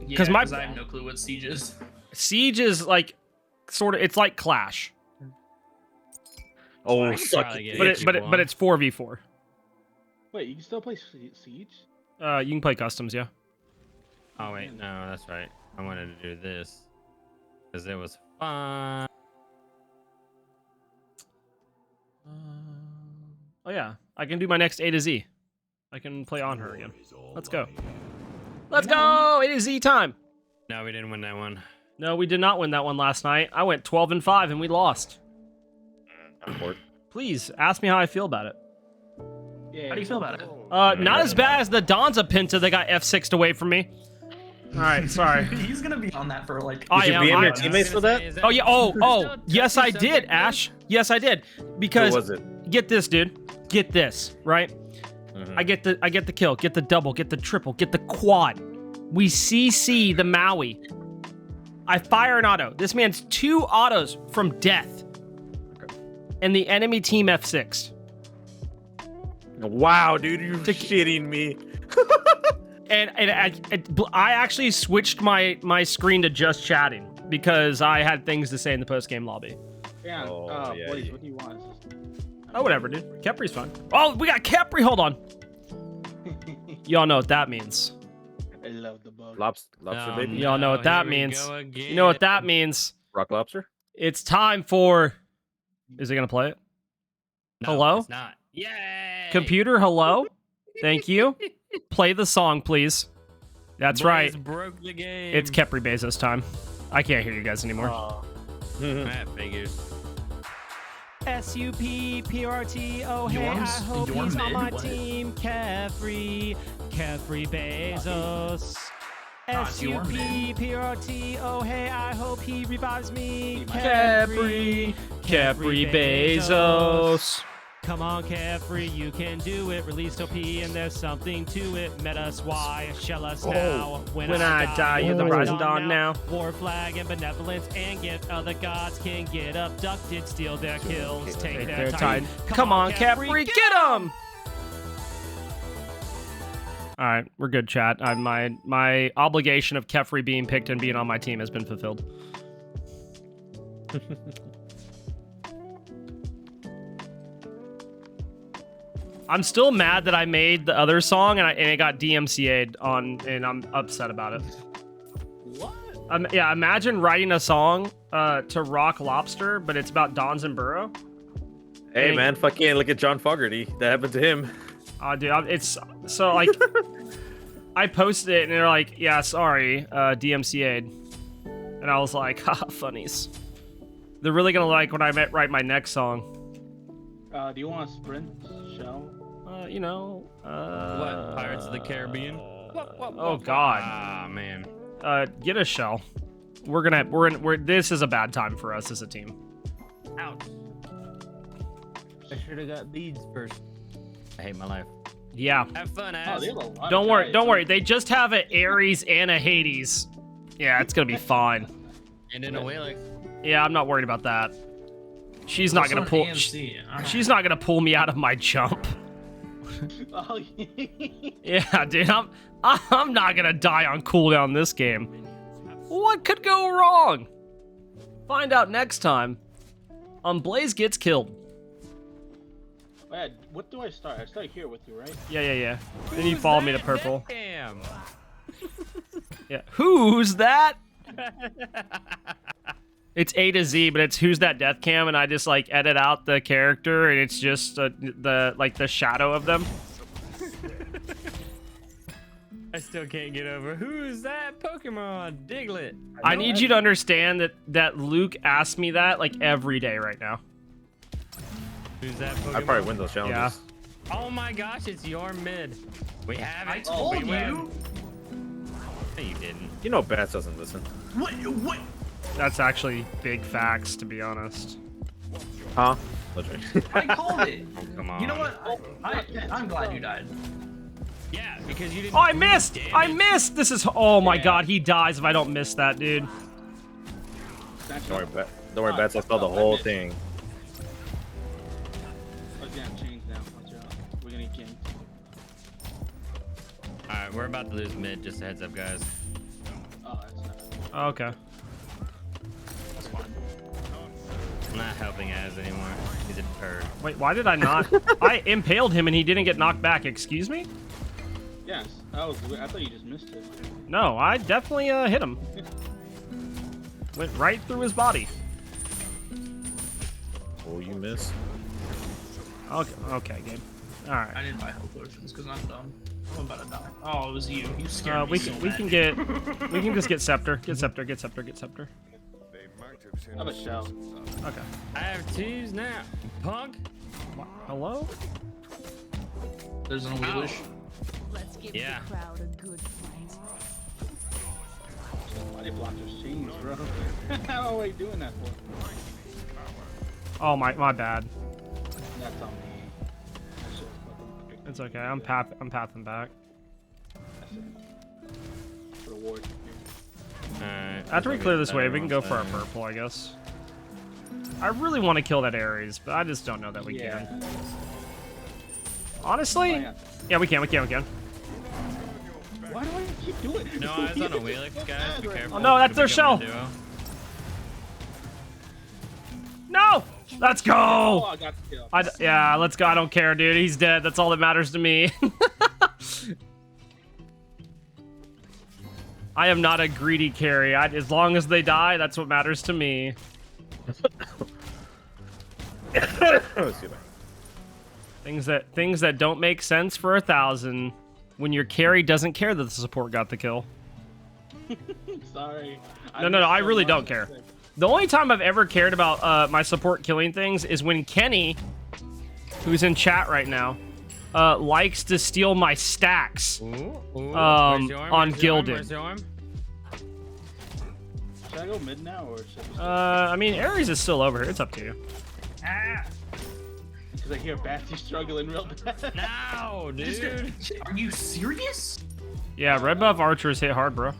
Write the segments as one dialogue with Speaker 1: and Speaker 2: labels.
Speaker 1: Because
Speaker 2: I have no clue what Siege is.
Speaker 1: Siege is like sort of, it's like Clash.
Speaker 3: Oh,
Speaker 1: but it's 4v4.
Speaker 4: Wait, you can still play Siege?
Speaker 1: You can play customs, yeah.
Speaker 3: Oh wait, no, that's right. I wanted to do this because it was fun.
Speaker 1: Oh yeah, I can do my next A to Z. I can play Anhur again. Let's go. Let's go! A to Z time.
Speaker 3: No, we didn't win that one.
Speaker 1: No, we did not win that one last night. I went 12-5 and we lost. Please ask me how I feel about it.
Speaker 4: Yeah.
Speaker 2: How do you feel about it?
Speaker 1: Not as bad as the Donza Pinta that got F6'd away from me. All right, sorry.
Speaker 2: He's gonna be on that for like.
Speaker 1: I
Speaker 3: Did you
Speaker 1: am.
Speaker 3: BM your teammates for that?
Speaker 1: Oh yeah. Oh. Yes, I did, Ash. Yes, I did. Because
Speaker 3: Who was it?
Speaker 1: Get this, dude. Get this, right? I get the kill, get the double, get the triple, get the quad. We CC the Maui. I fire an auto. This man's 2 autos from death. And the enemy team F6.
Speaker 3: Wow, dude, you're shitting me.
Speaker 1: And I actually switched my screen to just chatting because I had things to say in the post-game lobby.
Speaker 4: Yeah.
Speaker 3: Yeah,
Speaker 4: Blaze,
Speaker 3: yeah.
Speaker 4: what do you want?
Speaker 1: Oh, whatever, dude. Kepri's fine. Oh, we got Kepri. Hold on. Y'all know what that means.
Speaker 4: I love the bug.
Speaker 3: Lobster, baby.
Speaker 1: Y'all know what that means. You know what that means.
Speaker 3: Rock lobster.
Speaker 1: It's time for... Is it going to play it?
Speaker 3: No,
Speaker 1: Hello?
Speaker 3: It's not. Yay!
Speaker 1: Computer, hello? Thank you. Play the song, please. That's right.
Speaker 3: Broke the game.
Speaker 1: It's Kepri Bezos time. I can't hear you guys anymore.
Speaker 3: That figures.
Speaker 1: S-U-P-P-R-T, oh hey, I hope he's on my team. Kefri Bezos. S-U-P-P-R-T, oh hey, I hope he revives me. Kefri Bezos. Come on, Kefri, you can do it. Released OP and there's something to it. Met us, why? Shell us now. When I die, you're the rising dawn now. War flag and benevolence and gift. Other gods can get abducted, steal their kills, take their time. Come on, Kefri, get him! All right, we're good, chat. My obligation of Kefri being picked and being on my team has been fulfilled. I'm still mad that I made the other song and it got DMCA'd on, and I'm upset about it. What? Yeah, imagine writing a song to Rock Lobster, but it's about Dons and Burrow.
Speaker 3: Hey, man, fucking look at John Fogerty. That happened to him.
Speaker 1: Dude, it's so like, I posted it and they're like, yeah, sorry, DMCA'd. And I was like, haha, funnies. They're really gonna like when I write my next song.
Speaker 4: Do you want a sprint shell?
Speaker 1: You know,
Speaker 3: What? Pirates of the Caribbean?
Speaker 1: Oh God.
Speaker 3: Ah, man.
Speaker 1: Get a shell. This is a bad time for us as a team.
Speaker 3: Ouch. I should have got beads first. I hate my life.
Speaker 1: Yeah.
Speaker 3: Have fun,
Speaker 4: Oh,
Speaker 3: ass.
Speaker 4: they have a lot
Speaker 1: Don't
Speaker 4: of
Speaker 1: worry,
Speaker 4: guys.
Speaker 1: don't worry. They just have an Ares and a Hades. Yeah, it's gonna be fine.
Speaker 3: And in a Whalix.
Speaker 1: Yeah, I'm not worried about that. She's not gonna pull. She's not gonna pull me out of my jump.
Speaker 4: Oh,
Speaker 1: Yeah, dude, I'm not gonna die on cooldown this game. What could go wrong? Find out next time on Blaze Gets Killed.
Speaker 4: Wait, what do I start? I start here with you, right?
Speaker 1: Yeah. Then you follow me to purple.
Speaker 3: Damn.
Speaker 1: Yeah. Who's that? It's A to Z, but it's who's that death cam, and I just like edit out the character, and it's just the shadow of them.
Speaker 3: I still can't get over. Who's that Pokemon? Diglett.
Speaker 1: I need you to understand that Luke asks me that like every day right now.
Speaker 3: Who's that Pokemon?
Speaker 5: I probably win those challenges.
Speaker 1: Yeah.
Speaker 3: Oh my gosh, it's your mid. We have it.
Speaker 2: I told
Speaker 3: we
Speaker 2: you.
Speaker 3: win. No, you didn't.
Speaker 5: You know Bats doesn't listen.
Speaker 2: What?
Speaker 1: That's actually big facts, to be honest.
Speaker 5: Huh?
Speaker 2: I called it.
Speaker 3: Oh, come on.
Speaker 2: You know what? I'm glad you died.
Speaker 3: Yeah, because you didn't.
Speaker 1: Oh, I missed!
Speaker 3: Damn
Speaker 1: I
Speaker 3: it.
Speaker 1: missed! This is... Oh my
Speaker 3: Yeah.
Speaker 1: god, he dies if I don't miss that, dude.
Speaker 5: Don't worry, Bats. I spelled the whole thing.
Speaker 4: Oh, damn, change now. Watch out. We're gonna get ganked.
Speaker 3: Alright, Alright, we're about to lose mid, just a heads up, guys.
Speaker 4: Oh, that's not.
Speaker 1: Oh, okay.
Speaker 2: That's fine.
Speaker 3: I'm not helping Az anymore. He's a turd.
Speaker 1: Wait, why did I not? I impaled him and he didn't get knocked back. Excuse me?
Speaker 4: Yes, that was weird. I thought you just missed it.
Speaker 1: No, I definitely hit him. Went right through his body.
Speaker 5: Oh, you miss.
Speaker 1: Okay, game. All right.
Speaker 2: I didn't buy health potions because I'm dumb. I'm about to die. Oh, it was you. You scared me
Speaker 1: We
Speaker 2: so
Speaker 1: can
Speaker 2: bad.
Speaker 1: we can just get scepter. Get scepter. Get scepter. Get scepter.
Speaker 4: I have a shell.
Speaker 1: Okay.
Speaker 3: I have twos now. Punk?
Speaker 1: Hello?
Speaker 2: There's an wheelish.
Speaker 6: Let's give
Speaker 3: Yeah.
Speaker 6: the crowd a good fight.
Speaker 4: Body blockers change, bro. How are we doing that for?
Speaker 1: Oh my bad.
Speaker 4: That's on me. I should've fucking-
Speaker 1: It's okay. I'm pathing back.
Speaker 4: That's it. For the ward.
Speaker 3: Alright.
Speaker 1: After we clear this wave, we can go for our purple, I guess. I really want to kill that Ares, but I just don't know that we
Speaker 4: Yeah.
Speaker 1: can. Honestly?
Speaker 4: Oh, yeah.
Speaker 1: Yeah, we can.
Speaker 4: Why do I keep doing it?
Speaker 3: No eyes on a wheelix, guys. Be careful.
Speaker 1: Oh, no, that's their
Speaker 3: Could become a
Speaker 1: shell.
Speaker 3: duo.
Speaker 1: No! Let's
Speaker 4: Oh,
Speaker 1: go!
Speaker 4: I got the kill.
Speaker 1: Yeah, let's go. I don't care, dude. He's dead. That's all that matters to me. I am not a greedy carry. As long as they die, that's what matters to me.
Speaker 5: Excuse me.
Speaker 1: Things that don't make sense for 1,000 when your carry doesn't care that the support got the kill.
Speaker 4: Sorry.
Speaker 1: No, I really don't care. The only time I've ever cared about my support killing things is when Kenny, who's in chat right now, likes to steal my stacks.
Speaker 3: Ooh.
Speaker 1: On
Speaker 3: Where's your arm?
Speaker 1: Gilded.
Speaker 3: Where's your arm?
Speaker 4: Should I go mid now or should
Speaker 1: I mean, Ares is still over here. It's up to you.
Speaker 4: Because I hear Batsy struggling real bad.
Speaker 3: No, dude.
Speaker 2: Are you serious?
Speaker 1: Yeah, red buff archers hit hard, bro.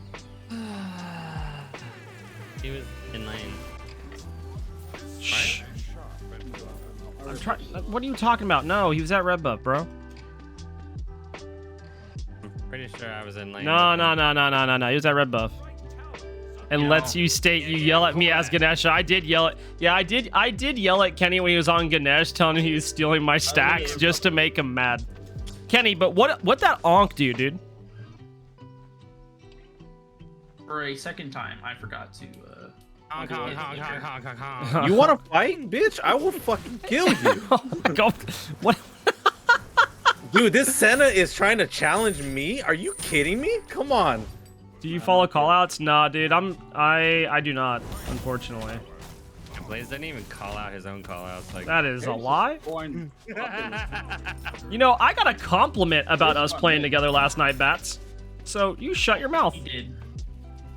Speaker 3: He was in lane.
Speaker 1: Shh. I'm trying. What are you talking about? No, he was at red buff, bro.
Speaker 3: Pretty sure I was in lane.
Speaker 1: No. He was at red buff. And lets you state you yell at me as Ganesha. I did yell at. Yeah, I did yell at Kenny when he was on Ganesh, telling him he was stealing my stacks just to make him mad. Kenny, but what that onk do, dude?
Speaker 2: For a second time, I forgot to.
Speaker 3: Honk, honk, honk, honk, honk, honk, honk.
Speaker 5: You want to fight, bitch? I will fucking kill you.
Speaker 1: Oh my god! What?
Speaker 5: Dude, this Senna is trying to challenge me? Are you kidding me? Come on.
Speaker 1: Do you follow callouts? Nah, dude. I do not, unfortunately.
Speaker 3: Blaze didn't even call out his own callouts. Like
Speaker 1: That is a lie.
Speaker 4: Born
Speaker 1: You know, I got a compliment about us playing together last night, Bats. So you shut your mouth.
Speaker 2: He did.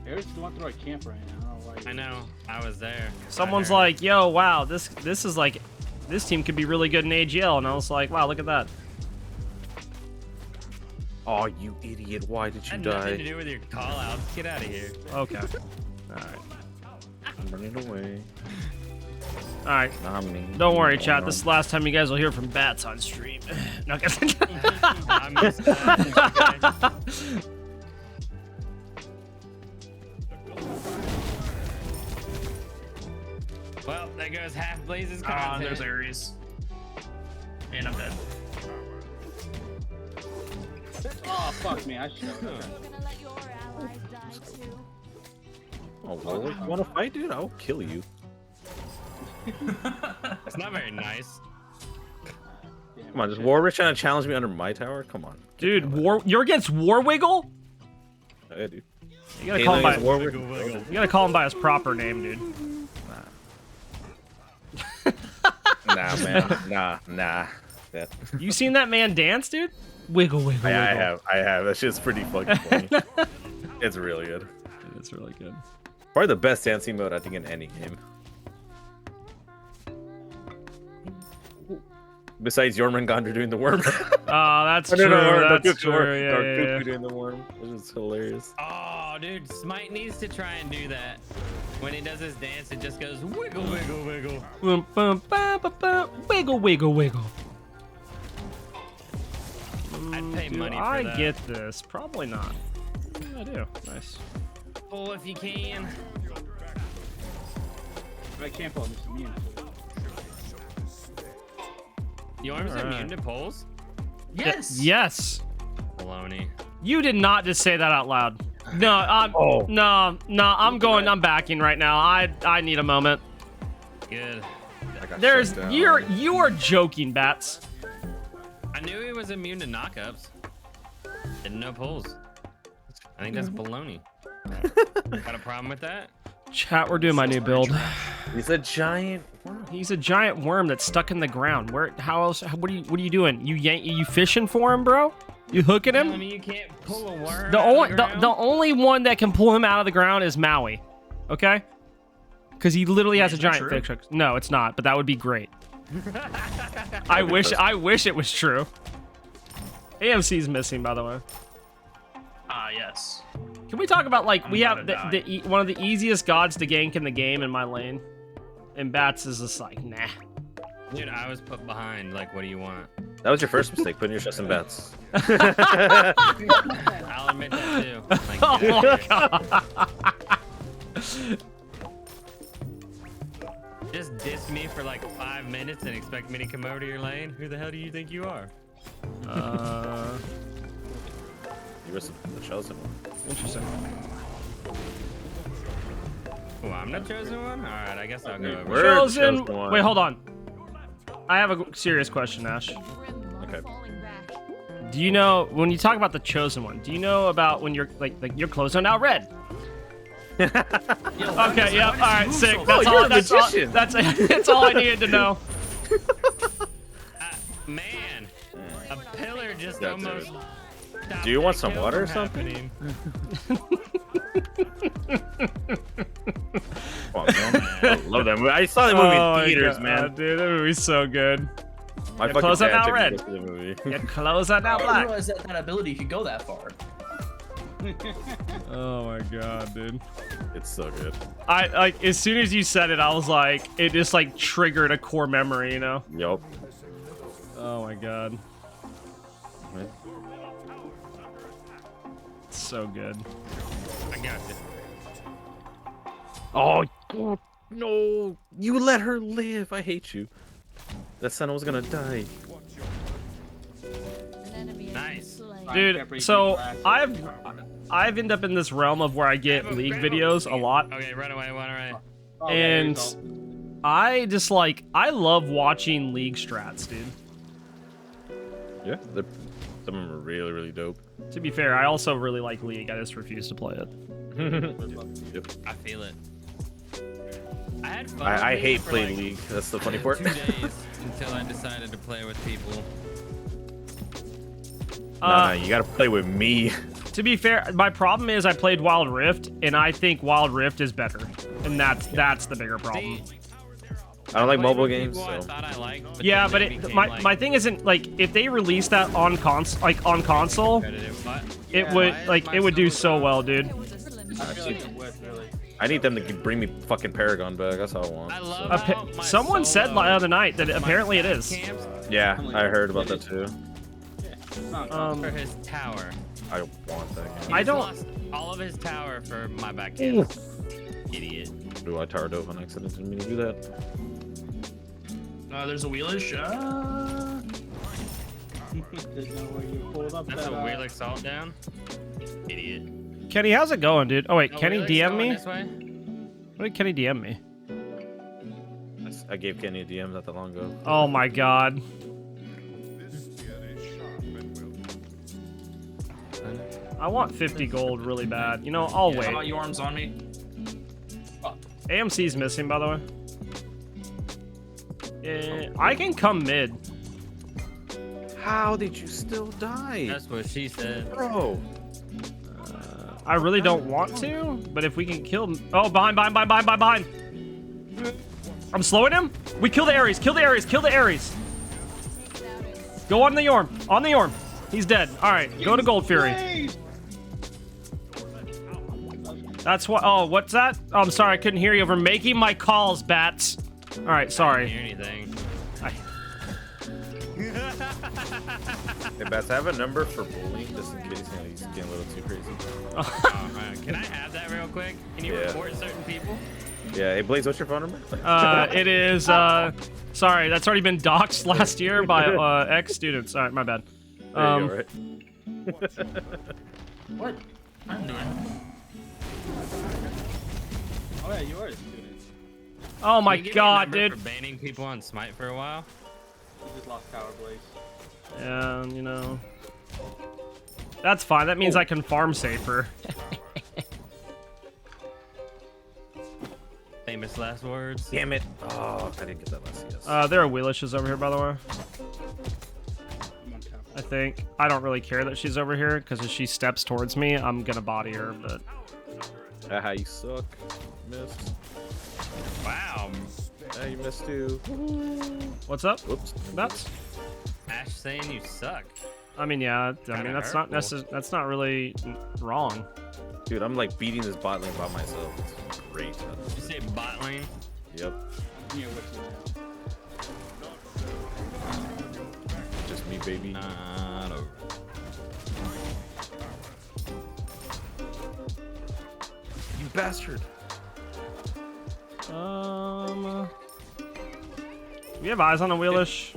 Speaker 4: Eric's going through our camp right now. I don't know why.
Speaker 3: I know. I was there.
Speaker 1: Someone's
Speaker 3: I heard.
Speaker 1: like, "Yo, wow, this is like, this team could be really good in AGL," and I was like, "Wow, look at that."
Speaker 5: Oh, you idiot. Why did you
Speaker 3: Had nothing to
Speaker 5: die?
Speaker 3: do with your callouts. Get out of here.
Speaker 1: Okay. All right.
Speaker 5: I'm running away.
Speaker 1: All right.
Speaker 5: Not me.
Speaker 1: Don't worry, chat. This is the last time you guys will hear from Bats on stream. No,
Speaker 3: I missed that. Okay. Well, there goes half Blaze's content.
Speaker 2: There's Ares. And I'm dead.
Speaker 4: Oh, fuck me. I should have.
Speaker 6: You're gonna let your allies die too.
Speaker 5: Oh, well, you want to fight, dude? I'll kill you.
Speaker 3: It's not very nice.
Speaker 5: Come on, is Warwick trying to challenge me under my tower? Come on.
Speaker 1: dude, you're against Warwiggle?
Speaker 5: Yeah, dude.
Speaker 1: You gotta call him by.
Speaker 5: Warwick.
Speaker 1: You gotta call him by his proper name, dude.
Speaker 5: Nah, man. Nah. That.
Speaker 1: You seen that man dance, dude? Wiggle, wiggle, wiggle.
Speaker 5: I have. That shit's pretty fucking funny. It's really good.
Speaker 1: It's really good.
Speaker 5: Probably the best dancing mode I think in any game. Besides Jormungandr doing the worm.
Speaker 1: Oh, that's
Speaker 5: No,
Speaker 1: true.
Speaker 5: Dark
Speaker 1: That's
Speaker 5: Cuckoo
Speaker 1: true. Yeah.
Speaker 5: doing the worm. Which is hilarious.
Speaker 3: Oh, dude, Smite needs to try and do that. When he does his dance, it just goes wiggle, wiggle, wiggle.
Speaker 1: Boom, boom, ba, ba, ba, wiggle, wiggle, wiggle.
Speaker 3: I'd pay
Speaker 1: Do
Speaker 3: money for
Speaker 1: I
Speaker 3: that.
Speaker 1: get this? Probably not. Yeah, I do. Nice.
Speaker 3: Pull if you can.
Speaker 4: I can't pull this immune.
Speaker 3: Yorm's
Speaker 1: Alright.
Speaker 3: immune to pulls?
Speaker 2: Yes.
Speaker 1: Yes.
Speaker 3: Baloney.
Speaker 1: You did not just say that out loud. No, I'm going. I'm backing right now. I need a moment.
Speaker 3: Good.
Speaker 5: I got
Speaker 1: There's
Speaker 5: shut down.
Speaker 1: you are joking, Bats.
Speaker 3: I knew he was immune to knockups. Didn't know pulls. I think that's baloney. Got a problem with that?
Speaker 1: Chat, we're doing my new build.
Speaker 5: He's a giant. worm.
Speaker 1: He's a giant worm that's stuck in the ground. Where? How else? What are you doing? You fishing for him, bro? You hooking
Speaker 3: I
Speaker 1: him?
Speaker 3: mean, you can't pull a worm.
Speaker 1: The
Speaker 3: out
Speaker 1: only
Speaker 3: of
Speaker 1: the,
Speaker 3: ground.
Speaker 1: the only one that can pull him out of the ground is Maui. Okay? Because he literally has a
Speaker 2: Is that
Speaker 1: giant
Speaker 2: true?
Speaker 1: fish hook. No, it's not, but that would be great. I wish it was true. AMC's missing, by the way.
Speaker 2: Ah, yes.
Speaker 1: Can we talk about like
Speaker 2: I'm
Speaker 1: we have
Speaker 2: about
Speaker 1: the,
Speaker 2: to
Speaker 1: one of the easiest gods to gank in the game in my lane, and Bats is just like nah.
Speaker 3: Dude, I was put behind. Like, what do you want?
Speaker 5: That was your first mistake, putting your trust in bets.
Speaker 3: I'll admit that too. Like,
Speaker 1: Oh
Speaker 3: yeah.
Speaker 1: my god.
Speaker 3: Just diss me for like 5 minutes and expect me to come over to your lane? Who the hell do you think you are?
Speaker 5: You were the chosen one.
Speaker 1: Interesting.
Speaker 3: Oh, I'm the chosen one? Alright, I guess I'll go over.
Speaker 5: We're the
Speaker 1: Chosen.
Speaker 5: chosen one.
Speaker 1: Wait, hold on. I have a serious question, Ash.
Speaker 6: Grim
Speaker 5: Okay.
Speaker 6: falling back.
Speaker 1: Do you know when you talk about the chosen one? Do you know about when you're like your clothes are now red?
Speaker 2: Yo,
Speaker 1: Okay, yeah, all right,
Speaker 2: move
Speaker 1: sick.
Speaker 2: so
Speaker 1: That's
Speaker 5: Oh,
Speaker 1: all.
Speaker 5: you're a
Speaker 1: That's all.
Speaker 5: magician.
Speaker 1: That's all I needed to know.
Speaker 3: Man, a pillar just
Speaker 5: Yeah,
Speaker 3: almost.
Speaker 5: dude.
Speaker 3: stopped
Speaker 5: Do you want
Speaker 3: that
Speaker 5: some
Speaker 3: kill
Speaker 5: water or
Speaker 3: from
Speaker 5: something?
Speaker 3: happening.
Speaker 5: Come on, man. I love that movie. I saw that movie
Speaker 1: Oh
Speaker 5: in
Speaker 1: my
Speaker 5: theaters,
Speaker 1: God,
Speaker 5: man.
Speaker 1: dude, that movie's so good.
Speaker 5: My
Speaker 1: Your
Speaker 5: fucking
Speaker 1: clothes are
Speaker 5: dad
Speaker 1: now
Speaker 5: took me
Speaker 1: red.
Speaker 5: to the movie.
Speaker 1: Your clothes are now
Speaker 2: I didn't
Speaker 1: black.
Speaker 2: realize that ability could go that far.
Speaker 1: Oh my god, dude.
Speaker 5: It's so good.
Speaker 1: I like as soon as you said it, I was like, it just like triggered a core memory, you know?
Speaker 5: Yup.
Speaker 1: Oh my god, it's so good.
Speaker 3: I got you.
Speaker 5: Oh, God, no. You let her live. I hate you. That son was gonna die.
Speaker 6: An enemy has been
Speaker 3: Nice.
Speaker 6: slain.
Speaker 1: Dude, so I've ended up in this realm of where I get league videos a lot,
Speaker 3: Okay, run away, run away.
Speaker 1: and I just like I love watching league strats, dude.
Speaker 5: Yeah, some of them are really, really dope.
Speaker 1: To be fair, I also really like League. I just refuse to play it.
Speaker 5: Yep.
Speaker 3: I feel it. I had fun.
Speaker 5: I
Speaker 3: with
Speaker 5: hate
Speaker 3: for
Speaker 5: playing
Speaker 3: like
Speaker 5: League. That's the funny part.
Speaker 3: 2 days until I decided to play with people.
Speaker 5: No, you gotta play with me.
Speaker 1: To be fair, my problem is I played Wild Rift, and I think Wild Rift is better, and that's the bigger problem.
Speaker 3: See,
Speaker 5: I don't like
Speaker 3: played
Speaker 5: mobile
Speaker 3: with
Speaker 5: games,
Speaker 3: people I
Speaker 5: so.
Speaker 3: thought I liked,
Speaker 1: Yeah,
Speaker 3: then
Speaker 1: but
Speaker 3: they
Speaker 1: it,
Speaker 3: became,
Speaker 1: my
Speaker 3: like,
Speaker 1: my thing isn't like if they release that on console,
Speaker 3: competitive. What?
Speaker 1: it
Speaker 3: Why
Speaker 1: would
Speaker 3: is
Speaker 1: like
Speaker 3: my
Speaker 1: it would do
Speaker 3: solo
Speaker 1: so well, dude.
Speaker 6: It was a slim
Speaker 4: I feel like
Speaker 6: chance.
Speaker 4: it would, really.
Speaker 5: I need them to bring me fucking Paragon back. That's all I want.
Speaker 3: I love
Speaker 1: Appa-
Speaker 3: how my
Speaker 1: someone said
Speaker 3: solo-
Speaker 1: the other night that
Speaker 3: my
Speaker 1: apparently it
Speaker 3: back
Speaker 1: is.
Speaker 3: camps
Speaker 5: Yeah, I heard about that too.
Speaker 4: It's not
Speaker 3: for his tower.
Speaker 5: I want that game.
Speaker 3: He
Speaker 1: I
Speaker 3: just
Speaker 1: don't-
Speaker 3: lost all of his tower for my back camp. Idiot.
Speaker 5: Do I tower dove on accident? Didn't mean to do that.
Speaker 2: There's a wheelish.
Speaker 4: There's no way you pulled up
Speaker 3: That's
Speaker 4: that,
Speaker 3: a weird salt down. Idiot.
Speaker 1: Kenny, how's it going, dude? Oh wait,
Speaker 3: No,
Speaker 1: Kenny
Speaker 3: Wheeler's
Speaker 1: DM
Speaker 3: going
Speaker 1: me?
Speaker 3: this way?
Speaker 1: What did Kenny DM me?
Speaker 5: I gave Kenny a DM not that long ago.
Speaker 1: Oh my god. I want 50 gold really bad. You know, I'll
Speaker 2: How about
Speaker 1: wait.
Speaker 2: Yorm's on me?
Speaker 1: AMC's missing, by the way. I can come mid.
Speaker 5: How did you still die?
Speaker 3: That's what she said.
Speaker 5: Bro.
Speaker 1: I really don't want to, but if we can kill... Oh, behind. I'm slowing him. We kill the Ares. Kill the Ares. Go on the Yorm. He's dead. All right, go to Gold Fury. That's what... Oh, what's that? Oh, I'm sorry, I couldn't hear you over making my calls, Bats. All right,
Speaker 3: I
Speaker 1: sorry.
Speaker 3: didn't hear anything.
Speaker 5: Hey, Bats, I have a number for bullying just in case he's getting a little too crazy.
Speaker 3: Oh, man. Can I have that real quick? Can you report certain people?
Speaker 5: Yeah. Hey, Blaze, what's your phone number?
Speaker 1: It is. Sorry, that's already been doxxed last year by ex-students. All right, my bad.
Speaker 5: There you go, right?
Speaker 2: What? I'm doing.
Speaker 4: Oh yeah, you are a student.
Speaker 1: Oh my
Speaker 3: Can you give me a
Speaker 1: god,
Speaker 3: number
Speaker 1: dude.
Speaker 3: for banning people on Smite for a while.
Speaker 4: You just lost Tower Blaze.
Speaker 1: Yeah, you know. That's fine. That means I can farm safer.
Speaker 3: Famous last words.
Speaker 5: Damn it. Oh, I didn't get that last yes.
Speaker 1: There are Wheelishes over here, by the way.
Speaker 4: I'm on top.
Speaker 1: I think. I don't really care that she's over here, because if she steps towards me, I'm gonna body her, but...
Speaker 5: How you suck. Missed.
Speaker 3: Wow.
Speaker 5: You missed too.
Speaker 1: What's up?
Speaker 5: Whoops.
Speaker 1: That's...
Speaker 3: Ash saying you suck.
Speaker 1: I mean, yeah. I mean, that's not
Speaker 3: hurtful.
Speaker 1: that's not really wrong.
Speaker 5: Dude, I'm like beating this bot lane by myself. It's great.
Speaker 3: Did you say bot lane?
Speaker 5: Yep.
Speaker 4: I'm here with you now.
Speaker 5: Just me, baby.
Speaker 3: Not over.
Speaker 5: You bastard.
Speaker 1: We have eyes on the Wheelish.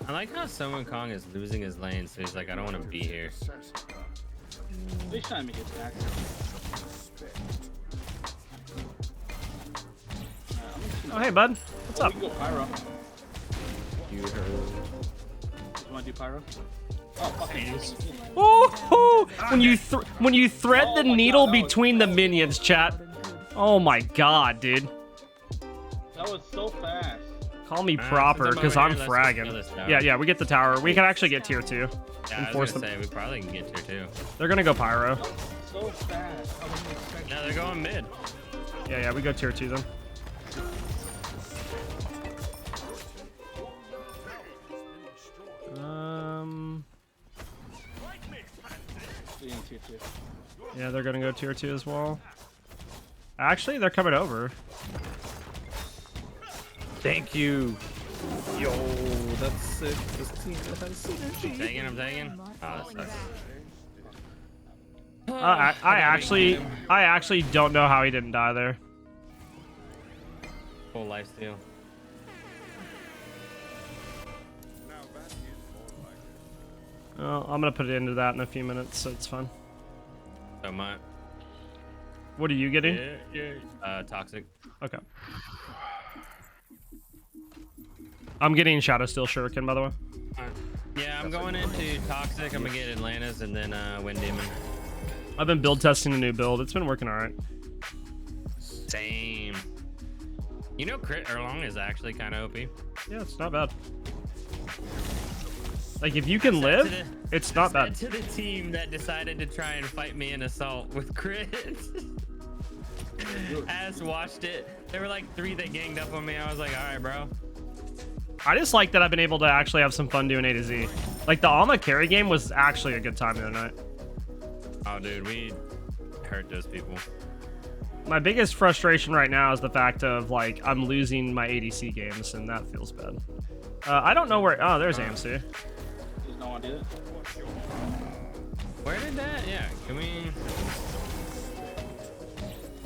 Speaker 3: I like how Sun Kong is losing his lane, so he's like, I don't want to be here.
Speaker 4: They trying to make it back.
Speaker 1: Oh, hey, bud. What's up?
Speaker 4: We can go Pyro.
Speaker 5: You heard.
Speaker 4: You want to do Pyro? Oh, fucking use.
Speaker 1: Ooh, when you thread the
Speaker 4: Oh my
Speaker 1: needle
Speaker 4: God, that was
Speaker 1: between the
Speaker 4: close.
Speaker 1: minions, chat. Oh my god, dude.
Speaker 4: That was so fast.
Speaker 1: Call me
Speaker 3: Alright,
Speaker 1: proper,
Speaker 3: since I'm
Speaker 1: because
Speaker 3: over
Speaker 1: I'm
Speaker 3: here, let's just kill
Speaker 1: fragging.
Speaker 3: this tower.
Speaker 1: Yeah, we get the tower. We can actually get tier 2.
Speaker 3: Yeah, I
Speaker 1: Enforce
Speaker 3: was gonna
Speaker 1: them.
Speaker 3: say, we probably can get tier 2.
Speaker 1: They're gonna go pyro.
Speaker 4: That was so fast. I wasn't expecting.
Speaker 3: No, they're going mid.
Speaker 1: Yeah, we go tier 2 then.
Speaker 4: Tier 2.
Speaker 1: Yeah, they're gonna go tier 2 as well. Actually, they're coming over.
Speaker 5: Thank you. Yo, that's sick. This team has synergy.
Speaker 3: I'm taking. Oh, that sucks.
Speaker 1: I actually don't know how he didn't die there.
Speaker 3: Full life steal.
Speaker 1: Well, I'm gonna put it into that in a few minutes, so it's fine.
Speaker 3: So much.
Speaker 1: What are you getting?
Speaker 3: Toxic.
Speaker 1: Okay. I'm getting Shadow Steel Shuriken, by the way.
Speaker 3: Yeah, I'm going into Toxic. I'm gonna get Atlantis and then Wind Demon.
Speaker 1: I've been build testing a new build. It's been working alright.
Speaker 3: Same. You know, Crit Erlong is actually kind of OP.
Speaker 1: Yeah, it's not bad. Like, if you can live, it's not bad.
Speaker 3: To the team that decided to try and fight me in Assault with Crit. As watched it. There were like 3 that ganged up on me. I was like, alright, bro.
Speaker 1: I just like that I've been able to actually have some fun doing A to Z. Like, the Alma carry game was actually a good time the other night.
Speaker 3: Oh, dude, we hurt those people.
Speaker 1: My biggest frustration right now is the fact of, like, I'm losing my ADC games, and that feels bad. I don't know where... Oh, there's AMC.
Speaker 4: Does no one do it?
Speaker 3: Where did that? Yeah, can we...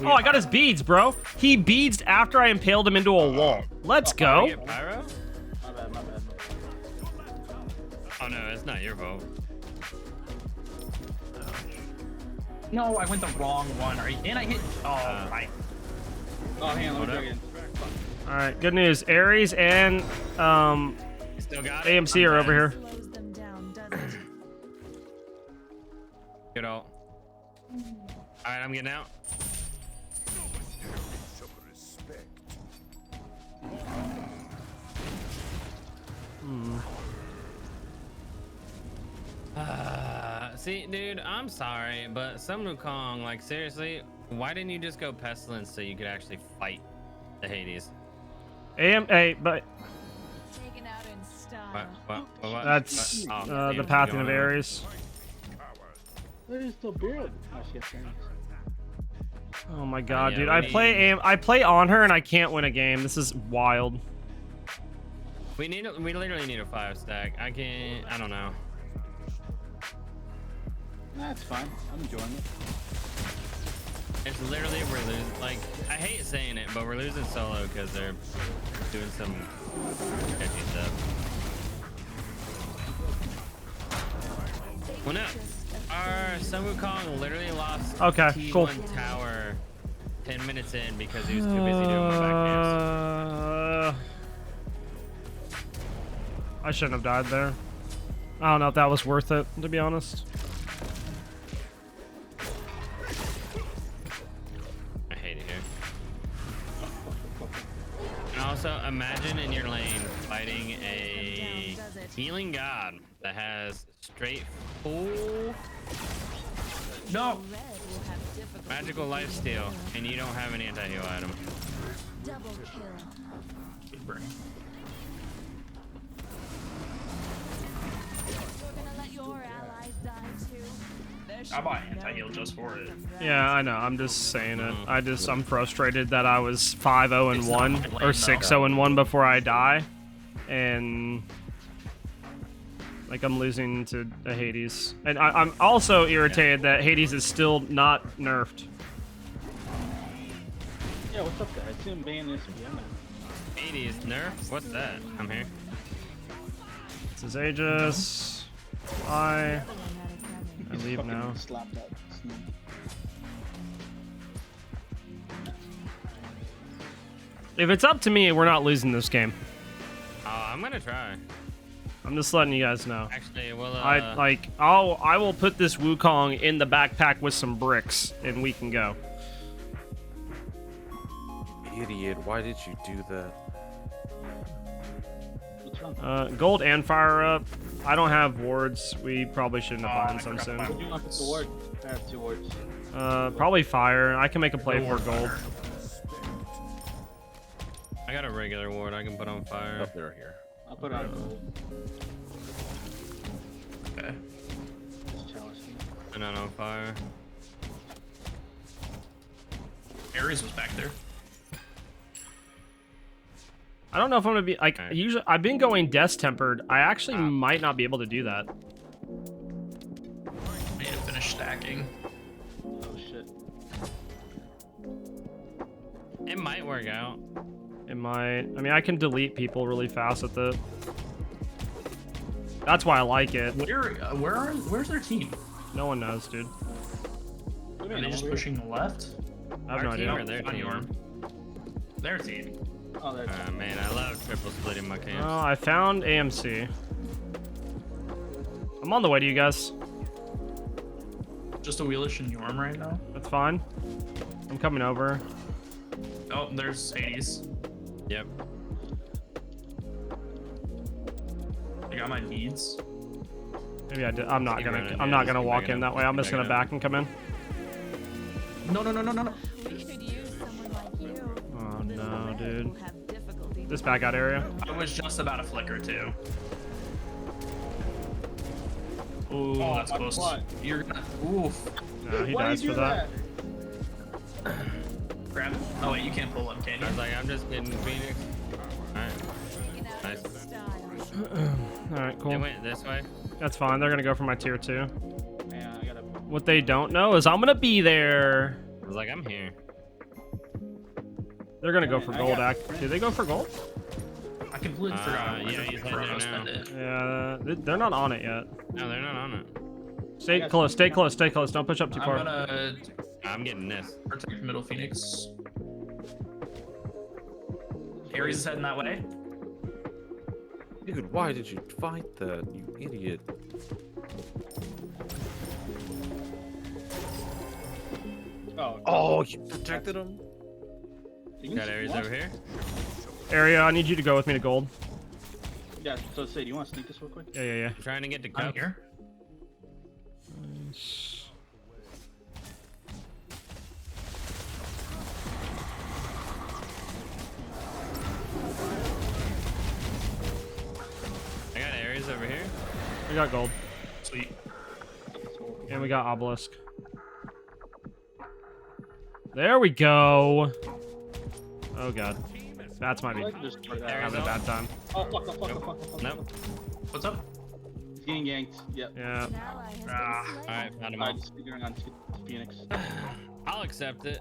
Speaker 1: Oh, I got his beads, bro. He beads after I impaled him into a wall. Let's go.
Speaker 3: Get Pyro?
Speaker 4: My bad, my bad.
Speaker 3: Oh, no, it's not your fault.
Speaker 2: No, I went the wrong one. Right? And I hit. Oh, right.
Speaker 4: Oh, hang on, let me
Speaker 3: Hold
Speaker 4: dig in.
Speaker 1: All right, good news. Ares and
Speaker 3: Still got it?
Speaker 1: AMC
Speaker 3: I'm
Speaker 1: are
Speaker 3: dead.
Speaker 1: over here.
Speaker 6: Slows them down, doesn't it?
Speaker 3: Good ult. Alright, I'm getting out. See, dude, I'm sorry, but Sun Wukong, like, seriously, why didn't you just go Pestilence so you could actually fight the Hades?
Speaker 1: But
Speaker 6: Taken out in style.
Speaker 3: What?
Speaker 1: that's
Speaker 3: Oh,
Speaker 1: the
Speaker 3: AMC
Speaker 1: pathing
Speaker 3: going
Speaker 1: of
Speaker 3: over.
Speaker 1: Ares.
Speaker 4: Where is the build? Oh, she has things.
Speaker 1: Oh my god,
Speaker 3: yeah,
Speaker 1: dude.
Speaker 3: we
Speaker 1: I play on her and I can't win a game. This is wild.
Speaker 3: We literally need a 5 stack. I don't know.
Speaker 4: That's fine. I'm enjoying it.
Speaker 3: It's literally we're losing. Like, I hate saying it, but we're losing solo because they're doing some sketchy stuff. Well, no. Our Sun Wukong literally lost T1
Speaker 1: cool.
Speaker 3: tower 10 minutes in because he was too busy doing my back camps.
Speaker 1: I shouldn't have died there. I don't know if that was worth it, to be honest.
Speaker 3: I hate it here. And also, imagine in your lane fighting a healing god that has straight full
Speaker 2: No.
Speaker 3: magical lifesteal, and you don't have an anti-heal item.
Speaker 6: Double kill.
Speaker 2: Good burn.
Speaker 6: You're gonna let your allies die too. There should
Speaker 2: I buy
Speaker 6: be
Speaker 2: anti-heal
Speaker 6: no
Speaker 2: just for it.
Speaker 1: Yeah, I know. I'm just saying it. I'm frustrated that I was 5-0 and
Speaker 2: It's
Speaker 1: 1
Speaker 2: not lame,
Speaker 1: or 6-0 and 1 before I die, and like I'm losing to a Hades. And I'm also irritated that Hades is still not nerfed.
Speaker 4: Yeah, what's up, guys? See him ban this again.
Speaker 3: 80s nerf? What's that? I'm here.
Speaker 1: This is Aegis. I leave
Speaker 4: Fucking
Speaker 1: now.
Speaker 4: Slap that.
Speaker 1: If it's up to me, we're not losing this game.
Speaker 3: Oh, I'm gonna try.
Speaker 1: I'm just letting you guys know.
Speaker 3: Actually, well,
Speaker 1: I will put this Wukong in the backpack with some bricks, and we can go.
Speaker 5: Idiot, why did you do that?
Speaker 4: What's wrong?
Speaker 1: Gold and fire up. I don't have wards. We probably shouldn't have bought some soon.
Speaker 4: What do you want with the ward? I have 2 wards.
Speaker 1: Probably fire. I can make a play for gold.
Speaker 3: I got a regular ward I can put on fire.
Speaker 5: Up there here.
Speaker 4: I'll put on gold.
Speaker 2: Okay.
Speaker 4: Just challenge me.
Speaker 3: And not on fire.
Speaker 2: Ares was back there.
Speaker 1: I don't know if I'm gonna be like usually. I've been going death tempered. I actually might not be able to do that.
Speaker 2: I need to finish stacking.
Speaker 4: Oh shit.
Speaker 3: It might work out.
Speaker 1: It might. I mean, I can delete people really fast at the. That's why I like it.
Speaker 2: Where's their team?
Speaker 1: No one knows, dude.
Speaker 4: What do you
Speaker 2: Are
Speaker 4: mean,
Speaker 2: they just
Speaker 4: over here?
Speaker 2: pushing left?
Speaker 1: I have no
Speaker 3: Our team
Speaker 1: idea.
Speaker 3: or their
Speaker 2: On
Speaker 3: team?
Speaker 2: your their team.
Speaker 4: Oh, there.
Speaker 3: Man, I love triple splitting my camps.
Speaker 1: Oh, I found AMC. I'm on the way to you guys.
Speaker 2: Just a wheelish and Yorm right now.
Speaker 1: That's fine. I'm coming over.
Speaker 2: Oh, there's 80s.
Speaker 3: Yep.
Speaker 2: I got my needs.
Speaker 1: Maybe I did. I'm not
Speaker 3: Keep
Speaker 1: gonna.
Speaker 3: running,
Speaker 1: I'm
Speaker 3: yeah,
Speaker 1: not
Speaker 3: just
Speaker 1: gonna
Speaker 3: keep
Speaker 1: walk
Speaker 3: backing
Speaker 1: in
Speaker 3: up,
Speaker 1: that way. I'm
Speaker 3: keep
Speaker 1: just gonna
Speaker 3: backing up.
Speaker 1: back and come in.
Speaker 2: No.
Speaker 6: We could use someone like you.
Speaker 1: Oh
Speaker 6: Little
Speaker 1: no,
Speaker 6: Red
Speaker 1: dude.
Speaker 6: will have difficulty
Speaker 1: This back out area.
Speaker 2: I was just about to flicker too.
Speaker 1: Ooh.
Speaker 2: Oh, that's
Speaker 4: my
Speaker 2: close.
Speaker 4: butt.
Speaker 2: You're gonna. Oof.
Speaker 1: No, he
Speaker 4: Why
Speaker 1: dies
Speaker 4: do you
Speaker 1: for
Speaker 4: do
Speaker 1: that.
Speaker 2: Grab it. Oh wait, you can't pull up, can
Speaker 3: I
Speaker 2: you?
Speaker 3: was like, I'm just getting Phoenix. Alright.
Speaker 6: taken out
Speaker 3: Nice.
Speaker 6: in style.
Speaker 1: All right,
Speaker 3: They
Speaker 1: cool.
Speaker 3: went this way.
Speaker 1: That's fine. They're gonna go for my tier 2.
Speaker 4: Man, I gotta.
Speaker 1: What they don't know is I'm gonna be there.
Speaker 3: I was like, I'm here.
Speaker 1: They're gonna go for
Speaker 4: I
Speaker 1: gold.
Speaker 4: got-
Speaker 1: Did they go for gold?
Speaker 2: I completely forgot.
Speaker 3: yeah, he's heading there
Speaker 2: spend
Speaker 3: now.
Speaker 2: it.
Speaker 1: Yeah, they're not on it yet.
Speaker 3: No, they're not on it.
Speaker 1: Stay
Speaker 4: got
Speaker 1: close.
Speaker 4: some-
Speaker 1: Stay close. Stay close. Don't push up too
Speaker 2: I'm
Speaker 1: far.
Speaker 2: gonna
Speaker 3: I'm getting this.
Speaker 2: protect middle Phoenix. Ares is heading that way.
Speaker 5: Dude, why did you fight that, you idiot? Oh, you protected him?
Speaker 3: Got Ares over here.
Speaker 1: Area, I need you to go with me to gold.
Speaker 4: Yeah, so say, do you want to sneak this real quick?
Speaker 1: Yeah.
Speaker 3: I'm trying to get to
Speaker 2: I'm
Speaker 3: cup.
Speaker 2: here.
Speaker 3: I got Ares over here.
Speaker 1: We got gold.
Speaker 2: Sweet.
Speaker 1: And we got obelisk. There we go. Oh god. That's might be
Speaker 4: I like this part.
Speaker 3: There
Speaker 1: having a
Speaker 3: go.
Speaker 1: bad time.
Speaker 4: Oh, fuck.
Speaker 3: Nope.
Speaker 2: What's up?
Speaker 4: He's getting yanked. Yep.
Speaker 1: Yeah.
Speaker 6: An ally has been
Speaker 2: Ah,
Speaker 6: slain.
Speaker 3: All right, found him
Speaker 4: I'm
Speaker 3: out.
Speaker 4: just figuring on Phoenix.
Speaker 3: I'll accept it.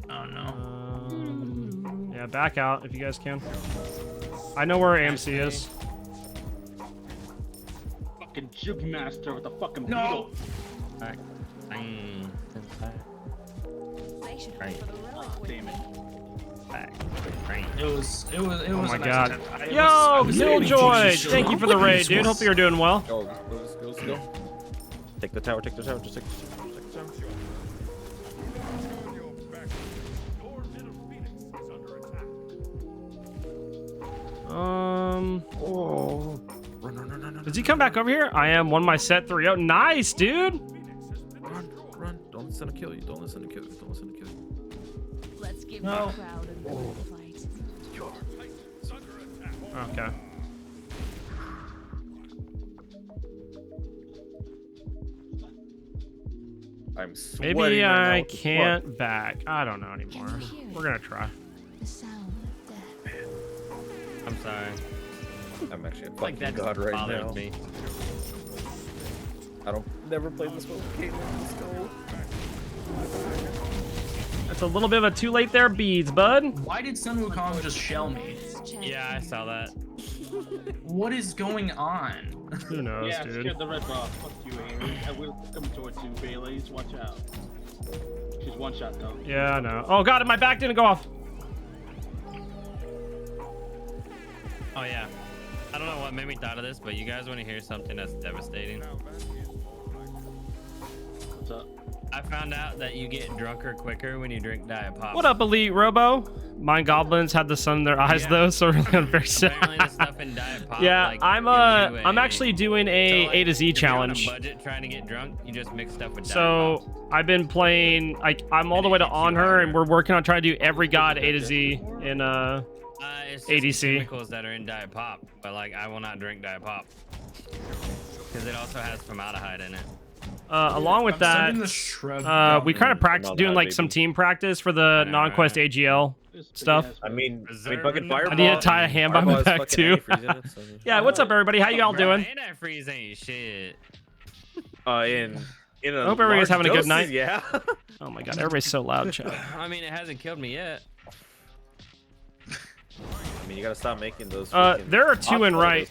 Speaker 2: Oh no.
Speaker 1: Yeah, back out if you guys can. I know where AMC is.
Speaker 4: Fucking Juke Master with a fucking
Speaker 2: No.
Speaker 3: Back. Bang.
Speaker 6: They should hope
Speaker 3: Right.
Speaker 6: for the relic wave.
Speaker 4: Damn it.
Speaker 3: Back. Bang.
Speaker 2: It was.
Speaker 1: Oh
Speaker 2: a
Speaker 1: my
Speaker 2: nice
Speaker 1: god.
Speaker 2: attempt. I
Speaker 1: Yo,
Speaker 2: was aiming to
Speaker 1: Killjoy!
Speaker 2: just
Speaker 1: Thank you for the
Speaker 2: shoot.
Speaker 1: raid, dude. Hope you're doing well.
Speaker 5: Go. Take the tower, take the tower, just take the tower.
Speaker 1: Oh.
Speaker 5: Run.
Speaker 1: Does he come back over here? I am. Won my set 3-0. Nice, dude.
Speaker 5: Run. Don't listen to kill you. Don't listen to kill you.
Speaker 6: Let's give
Speaker 2: No.
Speaker 6: the crowd a real fight.
Speaker 1: Okay.
Speaker 5: I'm sweating
Speaker 1: Maybe
Speaker 5: right now.
Speaker 1: I
Speaker 5: What the fuck?
Speaker 1: can't back. I don't know anymore. We're gonna try.
Speaker 6: The sound of death.
Speaker 3: I'm sorry.
Speaker 5: I'm actually a
Speaker 3: Like
Speaker 5: fucking
Speaker 3: that
Speaker 5: god
Speaker 3: just
Speaker 5: right
Speaker 3: bothers
Speaker 5: now.
Speaker 3: me.
Speaker 5: I don't never play this one with Caitlyn. Let's go.
Speaker 1: That's a little bit of a too late there, beads, bud.
Speaker 2: Why did Sun Wukong just shell me?
Speaker 3: Yeah, I saw that.
Speaker 2: What is going on?
Speaker 1: Who knows,
Speaker 4: Yeah,
Speaker 1: dude?
Speaker 4: scared the red buff. Fuck you, Amy. I will come towards you, Bailey's. Watch out. She's one shot though.
Speaker 1: Yeah, I know. Oh god, my back didn't go off.
Speaker 3: Oh yeah. I don't know what made me thought of this, but you guys want to hear something that's devastating?
Speaker 4: What's up?
Speaker 3: I found out that you get drunker quicker when you drink Diet Pop.
Speaker 1: What up, Elite Robo? My goblins had the sun in their eyes though, so really very sad.
Speaker 3: Apparently the stuff in Diet Pop.
Speaker 1: Yeah,
Speaker 3: like,
Speaker 1: I'm actually doing a A to Z challenge.
Speaker 3: If you're on a budget trying to get drunk, you just mix stuff with Diet
Speaker 1: So
Speaker 3: Pops.
Speaker 1: I've been playing. I'm all the way to Anhur, and we're working on trying to do every god A to Z in
Speaker 3: It's just
Speaker 1: ADC.
Speaker 3: chemicals that are in Diet Pop, but like I will not drink Diet Pop because it also has formaldehyde in it.
Speaker 1: Along with
Speaker 2: I'm
Speaker 1: that,
Speaker 2: sending the shrub
Speaker 1: we kind of practice doing like some team practice for the non-quest AGL stuff.
Speaker 5: I mean,
Speaker 3: Preserving
Speaker 5: fucking
Speaker 3: the-
Speaker 5: Fireball.
Speaker 1: I need to tie a hand behind my
Speaker 5: Fireball
Speaker 1: back
Speaker 5: has
Speaker 1: too.
Speaker 5: fucking antifreeze in it, so-
Speaker 1: Yeah, what's up, everybody? How y'all doing?
Speaker 3: Antifreeze ain't shit.
Speaker 5: In a
Speaker 1: I hope everybody's
Speaker 5: large
Speaker 1: having a good
Speaker 5: doses,
Speaker 1: night.
Speaker 5: Yeah.
Speaker 1: Oh my god, everybody's so loud, chat.
Speaker 3: I mean, it hasn't killed me yet.
Speaker 5: I mean, you gotta stop making those.
Speaker 1: There are two in right.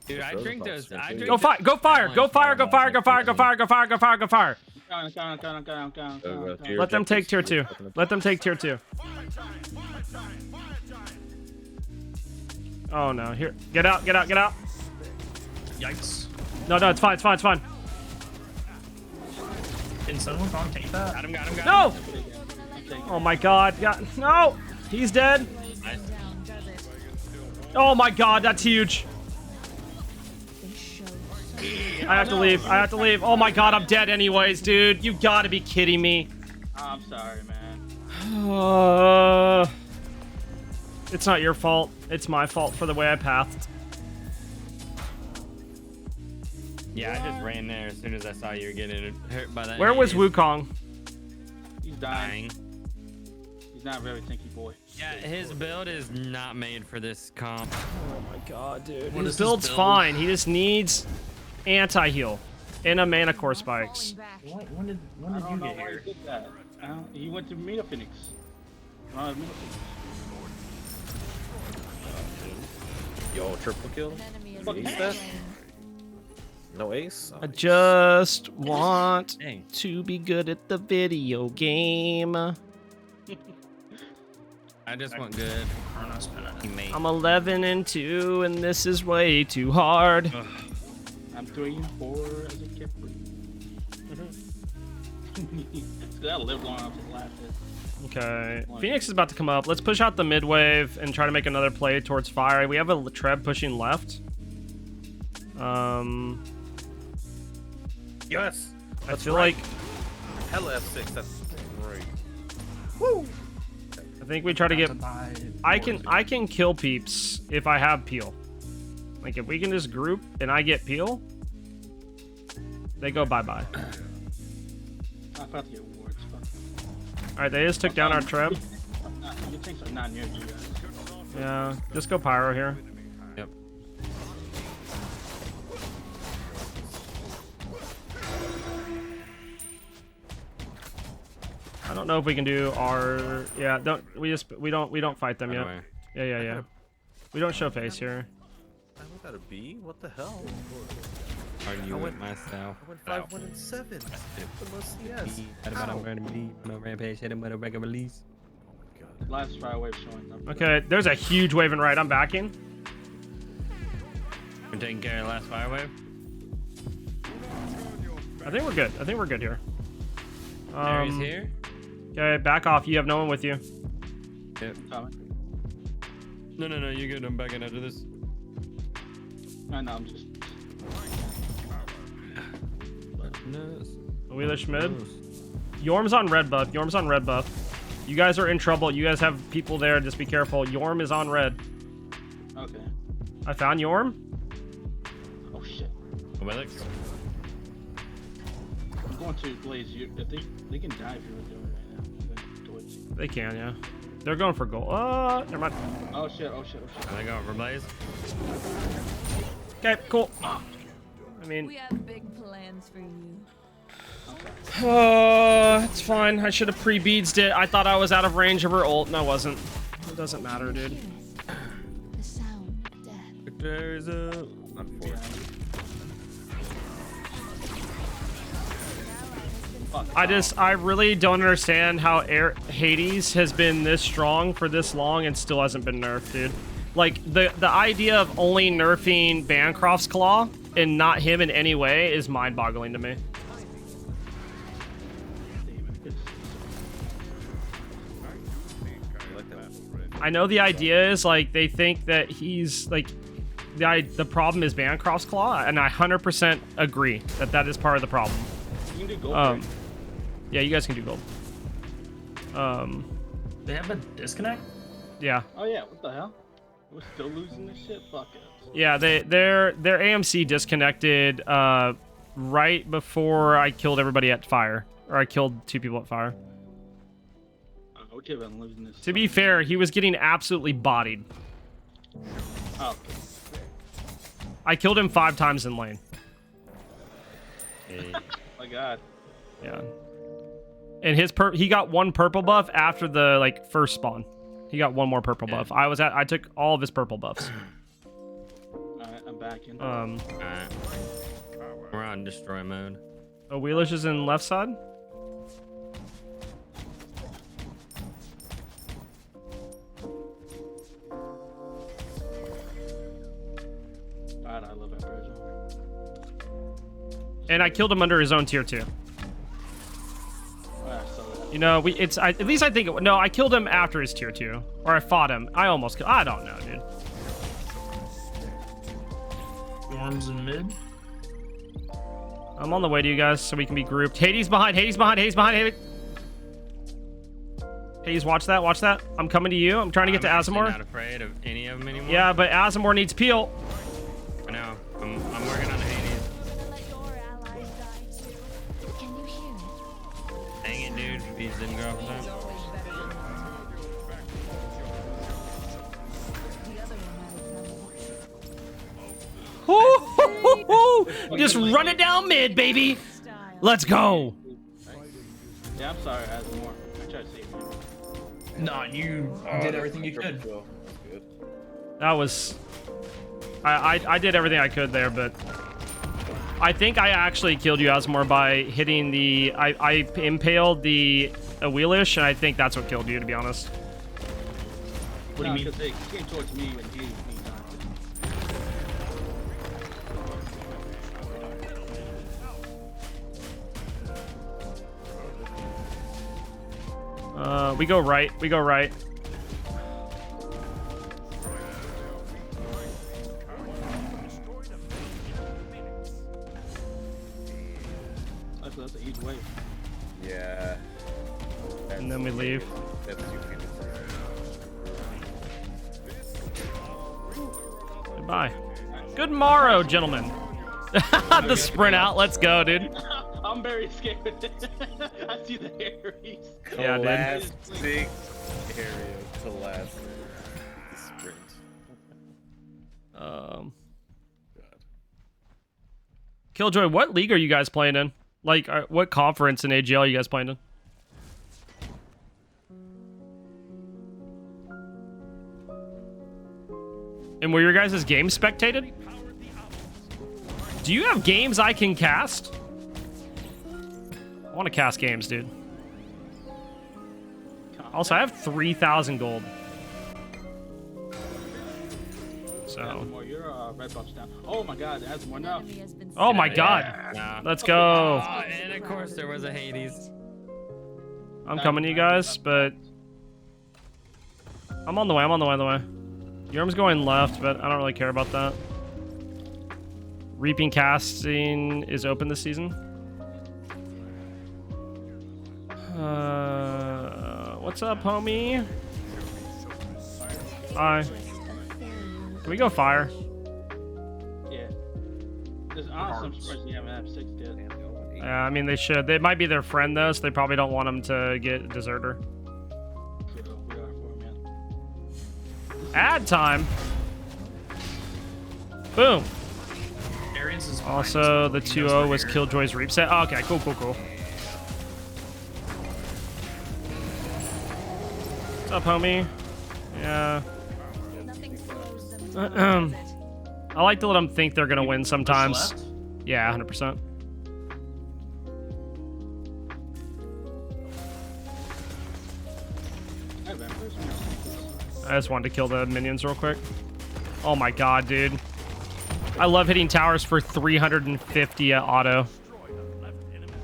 Speaker 3: Dude, I drink those. I drink
Speaker 1: Go fire! Go fire! Go fire! Go fire! Go fire! Go fire! Go fire! Go fire! Go fire!
Speaker 4: Count.
Speaker 1: Let them take tier 2. Let them take tier 2. Oh no! Here, get out! Get out! Get out!
Speaker 2: Yikes.
Speaker 1: No, it's fine. It's fine. It's fine.
Speaker 2: Can Sun Wukong take that?
Speaker 3: Got him. Got him. Got
Speaker 1: No!
Speaker 3: him.
Speaker 1: Oh my god! God, no! He's dead.
Speaker 3: Nice.
Speaker 1: Oh my god! That's huge.
Speaker 6: They show
Speaker 1: I have to leave. I have to leave. Oh my god! I'm dead anyways, dude. You gotta be kidding me.
Speaker 4: I'm sorry, man.
Speaker 1: It's not your fault. It's my fault for the way I pathed.
Speaker 3: Yeah, I just ran there as soon as I saw you were getting hurt by that.
Speaker 1: Where was
Speaker 3: haze.
Speaker 1: Wukong?
Speaker 4: He's dying.
Speaker 3: Dying.
Speaker 4: He's not a very tinky boy.
Speaker 3: Yeah, his build is not made for this comp.
Speaker 1: Oh my god, dude.
Speaker 2: What
Speaker 1: His
Speaker 2: is his
Speaker 1: build's
Speaker 2: build?
Speaker 1: fine. He just needs anti-heal and a mana core spikes.
Speaker 2: When did
Speaker 4: I
Speaker 2: you
Speaker 4: don't know
Speaker 2: get
Speaker 4: why
Speaker 2: here?
Speaker 4: he did that. He went to Meta Phoenix. Meta Phoenix.
Speaker 5: Yo, triple kill.
Speaker 6: an enemy is
Speaker 4: Fuck
Speaker 6: being
Speaker 5: that.
Speaker 6: slain.
Speaker 5: No ace.
Speaker 1: I just want
Speaker 3: Dang.
Speaker 1: to be good at the video game.
Speaker 3: I just want good
Speaker 2: Chronos Pennant.
Speaker 3: teammate.
Speaker 1: I'm 11-2, and this is way too hard.
Speaker 4: I'm 3-4 as a kid. That'll live long enough to last it.
Speaker 1: Okay, Phoenix is about to come up. Let's push out the mid wave and try to make another play towards fire. We have a Treb pushing left.
Speaker 5: Yes.
Speaker 1: I feel like
Speaker 5: Hella F6. That's great.
Speaker 1: I think we try to get. I can kill peeps if I have peel. Like if we can just group and I get peel, they go bye bye.
Speaker 4: I forgot to get awards. Fuck.
Speaker 1: All right, they just took down our Treb.
Speaker 4: Your tanks are not near you guys.
Speaker 1: Yeah, just go pyro here.
Speaker 3: Yep.
Speaker 1: I don't know if we can do our. Yeah, we don't fight them yet.
Speaker 3: Anyway.
Speaker 1: Yeah. We don't show face here.
Speaker 5: I got a B. What the hell?
Speaker 3: Argue with myself.
Speaker 5: I went 5, 1, and 7. The most CS.
Speaker 3: I'm going to be no rampage, hit him with a regular release.
Speaker 4: Last fire wave showing up.
Speaker 1: Okay, there's a huge wave in right. I'm backing.
Speaker 3: We're taking care of the last fire wave.
Speaker 1: I think we're good. I think we're good here.
Speaker 3: Mary's here.
Speaker 1: Okay, back off. You have no one with you.
Speaker 3: Yep.
Speaker 4: Coming.
Speaker 3: No, you're good. I'm backing after this.
Speaker 4: I know, I'm just.
Speaker 1: Wheelish mid. Yorm's on red buff. Yorm's on red buff. You guys are in trouble. You guys have people there. Just be careful. Yorm is on red.
Speaker 4: Okay.
Speaker 1: I found Yorm.
Speaker 4: Oh shit.
Speaker 3: Obelix.
Speaker 4: I'm going to Blaze. If they can die if you were doing it right now. Do it.
Speaker 1: They can, yeah. They're going for gold. Never mind.
Speaker 4: Oh shit. Oh shit. Oh shit.
Speaker 3: Are they going for Blaze?
Speaker 1: Okay, cool. I mean,
Speaker 6: We have big plans for you.
Speaker 1: it's fine. I should have pre-beadsed it. I thought I was out of range of her ult, and I wasn't. It doesn't matter, dude.
Speaker 6: The sound of death.
Speaker 3: There's a.
Speaker 1: I really don't understand how Hades has been this strong for this long and still hasn't been nerfed, dude. Like, the idea of only nerfing Bancroft's Claw and not him in any way is mind-boggling to me. I know the idea is, like, they think that he's, like, the problem is Bancroft's Claw, and I 100% agree that that is part of the problem.
Speaker 4: You can do gold. Right?
Speaker 1: Yeah, you guys can do gold.
Speaker 2: They have a disconnect?
Speaker 1: Yeah.
Speaker 4: Oh yeah, what the hell? We're still losing this shit? Fuck it.
Speaker 1: Yeah, their AMC disconnected right before I killed everybody at fire. Or I killed 2 people at fire.
Speaker 4: Okay, but I'm losing this.
Speaker 1: To be fair, he was getting absolutely bodied.
Speaker 4: Oh, okay.
Speaker 1: I killed him 5 times in lane.
Speaker 4: My god.
Speaker 1: Yeah. And he got 1 purple buff after the first spawn. He got 1 more purple buff. I took all of his purple buffs.
Speaker 4: Alright, I'm back in.
Speaker 3: Alright. We're on destroy mode.
Speaker 1: Oh, Wheelish is in left side?
Speaker 4: God, I love that version.
Speaker 1: And I killed him under his own tier 2. You know, at least I think no, I killed him after his tier 2. Or I fought him. I don't know, dude.
Speaker 2: Storms in mid.
Speaker 1: I'm on the way to you guys so we can be grouped. Hades behind, Hades behind, Hades behind, Hades. Hades, watch that. I'm coming to you. I'm trying to get to
Speaker 3: actually
Speaker 1: Azamor.
Speaker 3: Not afraid of any of them anymore.
Speaker 1: Yeah, but Azamor needs peel.
Speaker 3: I know. I'm working on Hades.
Speaker 6: Let your allies die too. Can you hear it?
Speaker 3: Dang it, dude. Beats didn't go off time.
Speaker 6: The other one had
Speaker 1: Just run it down mid, baby.
Speaker 6: style.
Speaker 1: Let's go.
Speaker 4: Yeah, I'm sorry, Asmore. I tried to save you.
Speaker 2: Nah, you did everything you could.
Speaker 1: That was... I did everything I could there, but... I think I actually killed you, Asmor, by hitting the... I impaled the Wheelish, and I think that's what killed you, to be honest.
Speaker 2: What do you mean?
Speaker 4: Because they came towards me and he me
Speaker 1: We go right. We go right.
Speaker 4: That's an easy way.
Speaker 5: Yeah.
Speaker 1: And then we leave.
Speaker 5: That's too
Speaker 1: Goodbye. Good morrow, gentlemen. The sprint out. Let's go, dude.
Speaker 4: I'm very scared. I see the Aries.
Speaker 1: Yeah, dude.
Speaker 5: Classic area. Classic.
Speaker 1: Killjoy, what league are you guys playing in? Like, what conference in AGL are you guys playing in? And were your guys' games spectated? Do you have games I can cast? I want to cast games, dude. Also, I have 3,000 gold. So.
Speaker 4: Your red buff's down. Oh my god, it has more now.
Speaker 1: Oh my god.
Speaker 3: Nah.
Speaker 1: Let's go.
Speaker 3: And of course there was a Hades.
Speaker 1: I'm coming to you guys, but I'm on the way. I'm on the way. Yorm's going left, but I don't really care about that. Reaping casting is open this season. What's up, homie? Hi. Can we go fire?
Speaker 4: Yeah. There's honestly surprised you haven't had 6 yet.
Speaker 1: Yeah, I mean they should. They might be their friend though, so they probably don't want him to get deserter. Ad time. Boom.
Speaker 2: Arians is behind
Speaker 1: Also,
Speaker 2: us.
Speaker 1: the
Speaker 2: He knows
Speaker 1: 2-0
Speaker 2: we're
Speaker 1: was
Speaker 2: here.
Speaker 1: Killjoy's reap set. Oh, okay, cool. What's up, homie? Yeah.
Speaker 6: Nothing slows them down, does it?
Speaker 1: I like to let them think they're gonna win
Speaker 2: Push
Speaker 1: sometimes.
Speaker 2: left.
Speaker 1: Yeah, 100%. I just wanted to kill the minions real quick. Oh my god, dude. I love hitting towers for 350 at auto.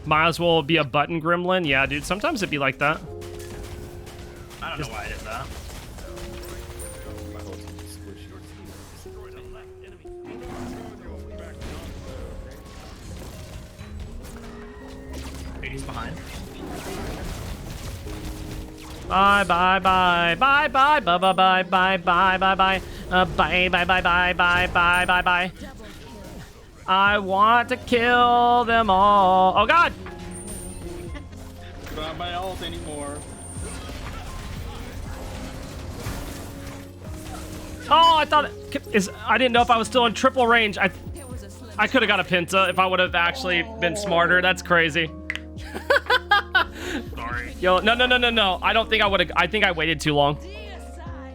Speaker 1: Might as well be a button gremlin. Yeah, dude, sometimes it'd be like that.
Speaker 2: I don't know why I did that. He's behind.
Speaker 1: Bye. I want to kill them all. Oh god.
Speaker 4: Not my ult anymore.
Speaker 1: Oh, I thought I didn't know if I was still in triple range. I could have got a Penta if I would have actually been smarter. That's crazy.
Speaker 2: Sorry.
Speaker 1: Yo, no. I don't think I would have. I think I waited too long.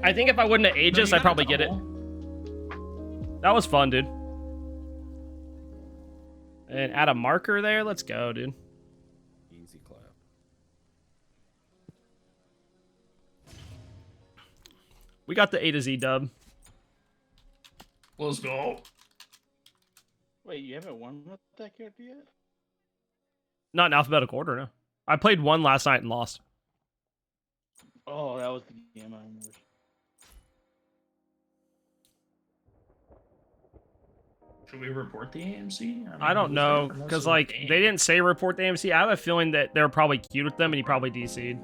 Speaker 1: I think if I wouldn't have Aegis, I'd probably get it. That was fun, dude. And add a marker there. Let's go, dude.
Speaker 5: Easy clap.
Speaker 1: We got the A-Z dub.
Speaker 2: Let's go.
Speaker 4: Wait, you haven't won with that character yet?
Speaker 1: Not in alphabetical order, no. I played one last night and lost.
Speaker 4: Oh, that was the game I remember.
Speaker 2: Should we report the AMC?
Speaker 1: I don't know, because like they didn't say report the AMC. I have a feling that they're probably queued with them and he probably DC'd.